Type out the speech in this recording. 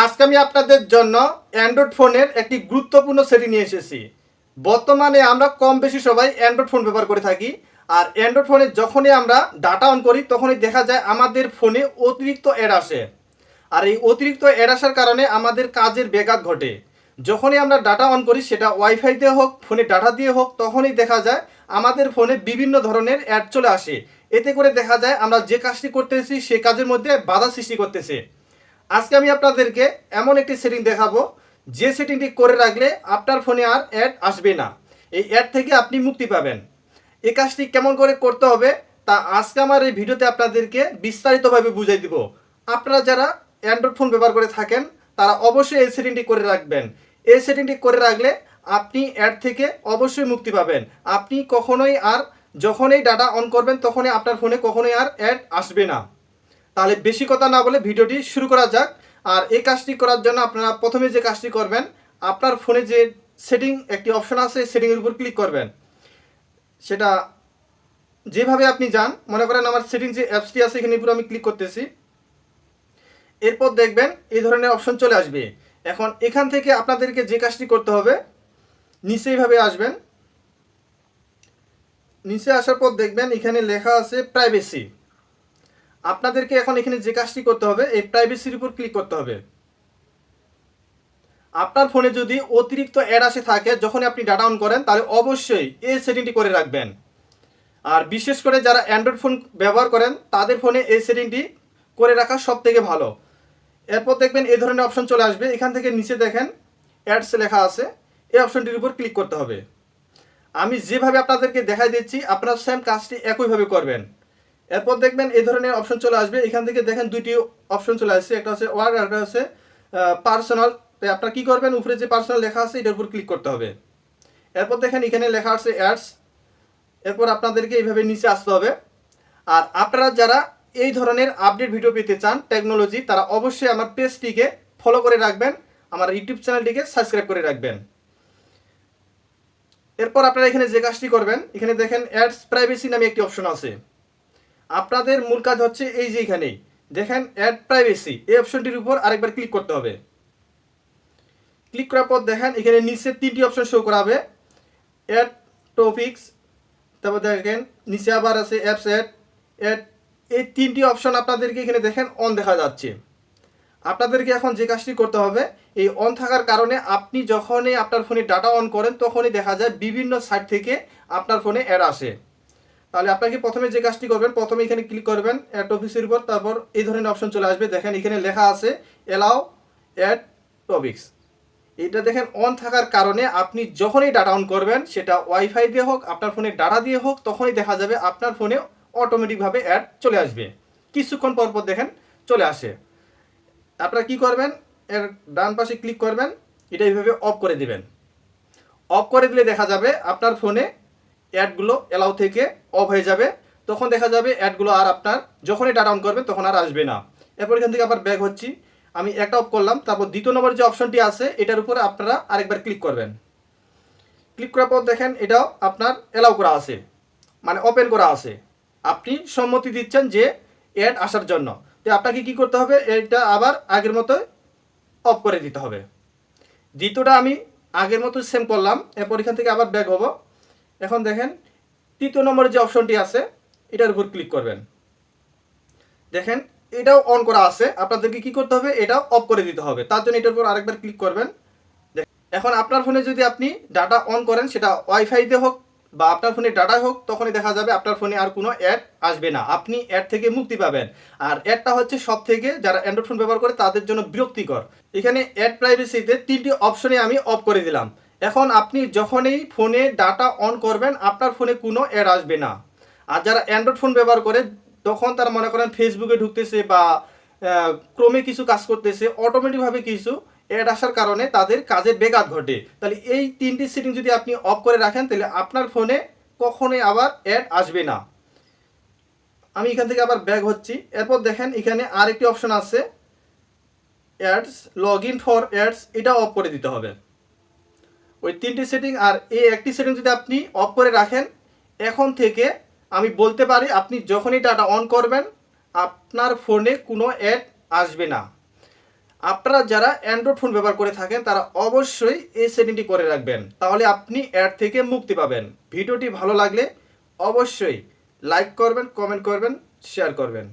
আজকে আমি আপনাদের জন্য অ্যান্ড্রয়েড ফোনের একটি গুরুত্বপূর্ণ সেটিং নিয়ে এসেছি। বর্তমানে আমরা কম বেশি সবাই অ্যান্ড্রয়েড ফোন ব্যবহার করে থাকি। আর অ্যান্ড্রয়েড ফোনে যখনই আমরা ডাটা অন করি তখনই দেখা যায় আমাদের ফোনে অতিরিক্ত অ্যাড আসে। আর এই অতিরিক্ত অ্যাড আসার কারণে আমাদের কাজের ব্যাঘাত ঘটে। যখনই আমরা ডাটা অন করি, সেটা ওয়াইফাই দিয়ে হোক, ফোনে ডাটা দিয়ে হোক, তখনই দেখা যায় আমাদের ফোনে বিভিন্ন ধরনের অ্যাড চলে আসে। এতে করে দেখা যায় আমরা যে কাজটি করতেছি সে কাজের মধ্যে বাধা সৃষ্টি করতেছে। আজকে আমি আপনাদেরকে এমন একটি সেটিং দেখাবো, যে সেটিংটি করে রাখলে আপনার ফোনে আর অ্যাড আসবে না। এই অ্যাড থেকে আপনি মুক্তি পাবেন। এই কাজটি কেমন করে করতে হবে তা আজকে আমার এই ভিডিওতে আপনাদেরকে বিস্তারিতভাবে বুঝিয়ে দিব। আপনারা যারা অ্যান্ড্রয়েড ফোন ব্যবহার করে থাকেন তারা অবশ্যই এই সেটিংটি করে রাখবেন। এই সেটিংটি করে রাখলে আপনি অ্যাড থেকে অবশ্যই মুক্তি পাবেন। আপনি কখনোই আর যখনই ডাটা অন করবেন তখনই আপনার ফোনে কখনোই আর অ্যাড আসবে না। তাহলে বেশি কথা না বলে ভিডিওটি শুরু করা যাক। আর এই কাজটি করার জন্য আপনারা প্রথমে যে কাজটি করবেন, আপনার ফোনে যে সেটিং একটি অপশন আছে সেটিংয়ের উপর ক্লিক করবেন। সেটা যেভাবে আপনি যান, মনে করেন আমার সেটিং যে অ্যাপসটি আছে এখানে উপর আমি ক্লিক করতেছি। এরপর দেখবেন এই ধরনের অপশন চলে আসবে। এখন এখান থেকে আপনাদেরকে যে কাজটি করতে হবে, নিচে এইভাবে আসবেন। নিচে আসার পর দেখবেন এখানে লেখা আছে প্রাইভেসি। আপনাদেরকে এখন এখানে যে কাজটি করতে হবে, এই প্রাইভেসির উপর ক্লিক করতে হবে। আপনার ফোনে যদি অতিরিক্ত অ্যাড আসে থাকে যখন আপনি ডাটা অন করেন, তাহলে অবশ্যই এই সেটিংটি করে রাখবেন। আর বিশেষ করে যারা অ্যান্ড্রয়েড ফোন ব্যবহার করেন তাদের ফোনে এই সেটিংটি করে রাখা সব থেকে ভালো। এরপর দেখবেন এই ধরনের অপশন চলে আসবে। এখান থেকে নিচে দেখেন অ্যাডস লেখা আছে, এই অপশনটির উপর ক্লিক করতে হবে। আমি যেভাবে আপনাদেরকে দেখাই দিচ্ছি আপনারা সেম কাজটি একইভাবে করবেন। এরপর দেখবেন এই ধরনের অপশন চলে আসবে। এখান থেকে দেখেন দুইটি অপশন চলে আসছে, একটা হচ্ছে ওয়ার্ক আর একটা হচ্ছে পার্সোনাল। তো আপনারা কী করবেন, উপরে যে পার্সোনাল লেখা আছে এটার উপর ক্লিক করতে হবে। এরপর দেখেন এখানে লেখা আছে অ্যাডস। এরপর আপনাদেরকে এইভাবে নিচে আসতে হবে। আর আপনারা যারা এই ধরনের আপডেট ভিডিও পেতে চান টেকনোলজি, তারা অবশ্যই আমার পেজটিকে ফলো করে রাখবেন, আমার ইউটিউব চ্যানেলটিকে সাবস্ক্রাইব করে রাখবেন। এরপর আপনারা এখানে যে কাজটি করবেন, এখানে দেখেন অ্যাডস প্রাইভেসি নামে একটি অপশন আছে। আপনাদের মূল কাজ হচ্ছে এই যে এখানেই দেখেন অ্যাড প্রাইভেসি, এই অপশনটির উপর আরেকবার ক্লিক করতে হবে। ক্লিক করার পর দেখেন এখানে নিচে তিনটি অপশন শো করাবে, অ্যাড টপিকস, তারপর দেখেন নিচে আবার আছে অ্যাপস অ্যাড। এই তিনটি অপশন আপনাদেরকে এখানে দেখেন অন দেখা যাচ্ছে। আপনাদেরকে এখন যে কাজটি করতে হবে, এই অন থাকার কারণে আপনি যখনই আপনার ফোনে ডাটা অন করেন তখনই দেখা যায় বিভিন্ন সাইট থেকে আপনার ফোনে অ্যাড আসে। তাহলে আপনাকে প্রথমে যে কাজটি করবেন, প্রথমে এখানে ক্লিক করবেন অ্যাড টপিক্সের উপর। তারপর এই ধরনের অপশন চলে আসবে। দেখেন এখানে লেখা আছে অ্যালাউ অ্যাড টপিক্স। এটা দেখেন অন থাকার কারণে আপনি যখনই ডাটা অন করবেন, সেটা ওয়াইফাই দিয়ে হোক, আপনার ফোনে ডাটা দিয়ে হোক, তখনই দেখা যাবে আপনার ফোনে অটোমেটিকভাবে অ্যাড চলে আসবে। কিছুক্ষণ পর পর দেখেন চলে আসে। আপনারা কি করবেন, এর ডান পাশে ক্লিক করবেন, এটা এইভাবে অফ করে দিবেন। অফ করে দিলে দেখা যাবে আপনার ফোনে অ্যাডগুলো অ্যালাউ থেকে অফ হয়ে যাবে। তখন দেখা যাবে অ্যাডগুলো আর আপনার যখনই ডাটা অন করবেন তখন আর আসবে না। এরপর এখান থেকে আবার ব্যাক হচ্ছি, আমি একটা অফ করলাম। তারপর দ্বিতীয় নম্বর যে অপশনটি আছে এটার উপরে আপনারা আরেকবার ক্লিক করবেন। ক্লিক করার পর দেখেন এটাও আপনার অ্যালাউ করা আছে, মানে ওপেন করা আছে। আপনি সম্মতি দিচ্ছেন যে অ্যাড আসার জন্য। তো আপনাকে কি করতে হবে, এটা আবার আগের মতোই অফ করে দিতে হবে। দ্বিতীয়টা আমি আগের মতো সেম করলাম। এরপর এখান থেকে আবার ব্যাক হব। এখন দেখেন তৃতীয় নম্বরের যে অপশনটি আছে এটার উপর ক্লিক করবেন। দেখেন এটাও অন করা আছে, আপনাদেরকে কি করতে হবে, এটাও অফ করে দিতে হবে। তার জন্য এটার উপর আরেকবার ক্লিক করবেন। এখন আপনার ফোনে যদি আপনি ডাটা অন করেন, সেটা ওয়াইফাইতে হোক বা আপনার ফোনে ডাটা হোক, তখনই দেখা যাবে আপনার ফোনে আর কোনো অ্যাড আসবে না। আপনি অ্যাড থেকে মুক্তি পাবেন। আর অ্যাডটা হচ্ছে সব থেকে যারা অ্যান্ড্রয়েড ফোন ব্যবহার করে তাদের জন্য বিরক্তিকর। এখানে অ্যাড প্রাইভেসিতে তিনটি অপশনে আমি অফ করে দিলাম। এখন আপনি যখনই ফোনে ডাটা অন করবেন আপনার ফোনে কোনো অ্যাড আসবে না। আর যারা অ্যান্ড্রয়েড ফোন ব্যবহার করে তখন তারা মনে করেন ফেসবুকে ঢুকতেছে বা ক্রোমে কিছু কাজ করতেছে, অটোমেটিকভাবে কিছু অ্যাড আসার কারণে তাদের কাজের ব্যাঘাত ঘটে। তাহলে এই তিনটি সেটিং যদি আপনি অফ করে রাখেন তাহলে আপনার ফোনে কখনোই আবার অ্যাড আসবে না। আমি এখান থেকে আবার ব্যাক হচ্ছি। এরপর দেখেন এখানে আরেকটি অপশন আছে ads, log in for ads, এটা অফ করে দিতে হবে। ওই তিনটি সেটিং আর এই একটি সেটিং যদি আপনি অফ করে রাখেন, এখন থেকে আমি বলতে পারি আপনি যখনই ডাটা অন করবেন আপনার ফোনে কোনো অ্যাড আসবে না। আপনারা যারা অ্যান্ড্রয়েড ফোন ব্যবহার করে থাকেন তারা অবশ্যই এই সেটিংটি করে রাখবেন, তাহলে আপনি অ্যাড থেকে মুক্তি পাবেন। ভিডিওটি ভালো লাগলে অবশ্যই লাইক করবেন, কমেন্ট করবেন, শেয়ার করবেন।